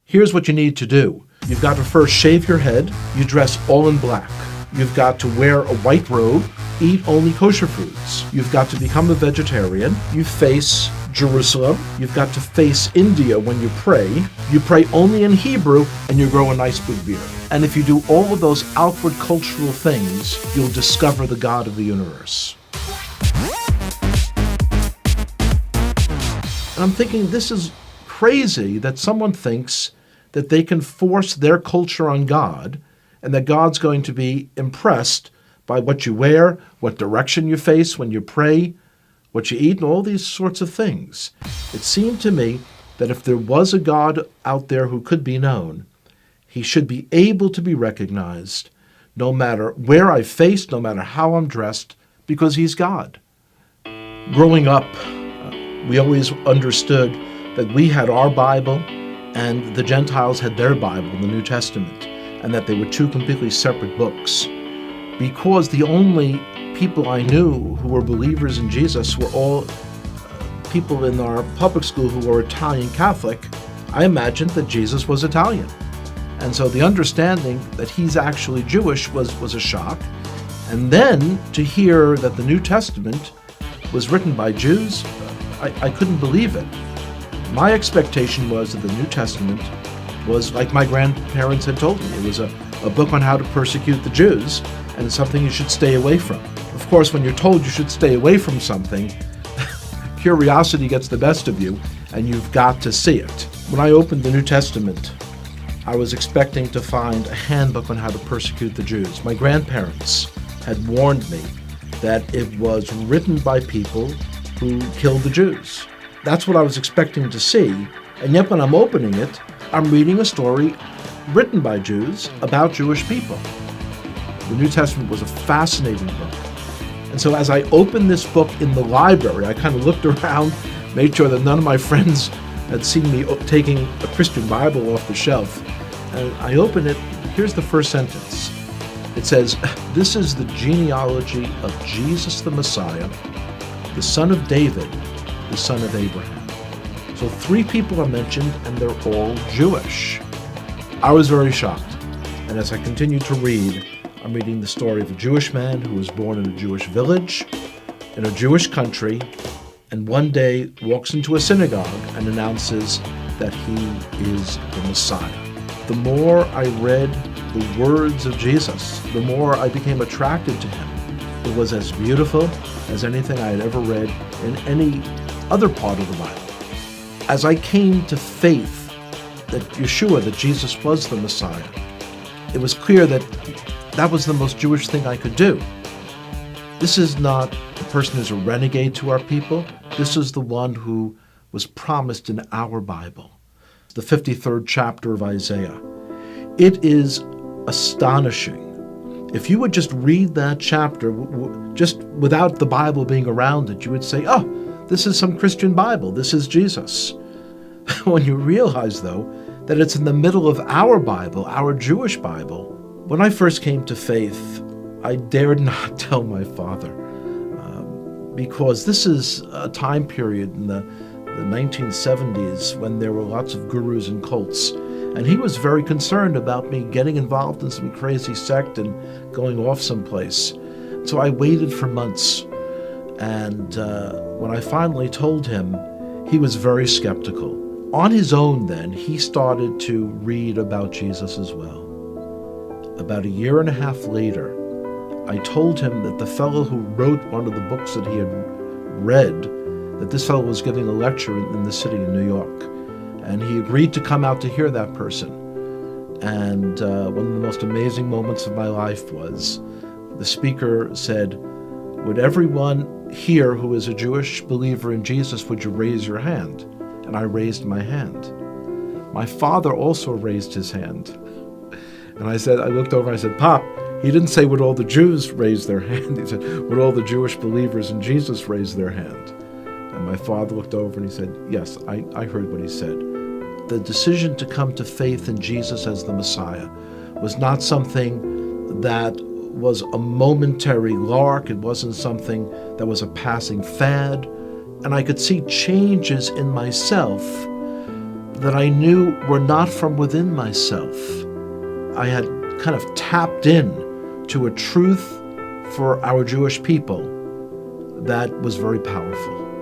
Here's what you need to do. You've got to first shave your head. You dress all in black. You've got to wear a white robe, eat only kosher foods. You've got to become a vegetarian. You face Jerusalem. You've got to face India when you pray. You pray only in Hebrew, and you grow a nice big beard. And if you do all of those outward cultural things, you'll discover the God of the universe. And I'm thinking, this is crazy that someone thinks that they can force their culture on God and that God's going to be impressed by what you wear, what direction you face when you pray, what you eat, and all these sorts of things. It seemed to me that if there was a God out there who could be known, he should be able to be recognized no matter where I face, no matter how I'm dressed, because he's God. Growing up, we always understood that we had our Bible and the Gentiles had their Bible, the New Testament, and that they were two completely separate books. Because the only people I knew who were believers in Jesus were all people in our public school who were Italian Catholic, I imagined that Jesus was Italian. And so the understanding that he's actually Jewish was a shock. And then to hear that the New Testament was written by Jews, I couldn't believe it. My expectation was that the New Testament was like my grandparents had told me. It was a book on how to persecute the Jews, and it's something you should stay away from. Of course, when you're told you should stay away from something, curiosity gets the best of you, and you've got to see it. When I opened the New Testament, I was expecting to find a handbook on how to persecute the Jews. My grandparents had warned me that it was written by people who killed the Jews. That's what I was expecting to see, and yet when I'm opening it, I'm reading a story written by Jews about Jewish people. The New Testament was a fascinating book. And so as I opened this book in the library, I kind of looked around, made sure that none of my friends had seen me taking a Christian Bible off the shelf. And I open it, here's the first sentence. It says, "This is the genealogy of Jesus the Messiah, the son of David, the son of Abraham." So 3 people are mentioned, and they're all Jewish. I was very shocked. And as I continued to read, I'm reading the story of a Jewish man who was born in a Jewish village, in a Jewish country, and one day walks into a synagogue and announces that he is the Messiah. The more I read the words of Jesus, the more I became attracted to him. It was as beautiful as anything I had ever read in any other part of the Bible. As I came to faith that Yeshua, that Jesus was the Messiah, it was clear that that was the most Jewish thing I could do. This is not the person who's a renegade to our people. This is the one who was promised in our Bible, the 53rd chapter of Isaiah. It is astonishing. If you would just read that chapter, just without the Bible being around it, you would say, oh, this is some Christian Bible. This is Jesus. When you realize, though, that it's in the middle of our Bible, our Jewish Bible. When I first came to faith, I dared not tell my father, because this is a time period in the 1970s when there were lots of gurus and cults, and he was very concerned about me getting involved in some crazy sect and going off someplace. So I waited for months, and when I finally told him, he was very skeptical. On his own then, he started to read about Jesus as well. About 1.5 years later, I told him that the fellow who wrote one of the books that he had read, that this fellow was giving a lecture in the city of New York, and he agreed to come out to hear that person. And one of the most amazing moments of my life was the speaker said, "Would everyone here who is a Jewish believer in Jesus, would you raise your hand?" And I raised my hand. My father also raised his hand. And I looked over and I said, "Pop," he didn't say would all the Jews raise their hand. He said, would all the Jewish believers in Jesus raise their hand? And my father looked over and he said, yes, I heard what he said. The decision to come to faith in Jesus as the Messiah was not something that was a momentary lark. It wasn't something that was a passing fad. And I could see changes in myself that I knew were not from within myself. I had kind of tapped in to a truth for our Jewish people that was very powerful.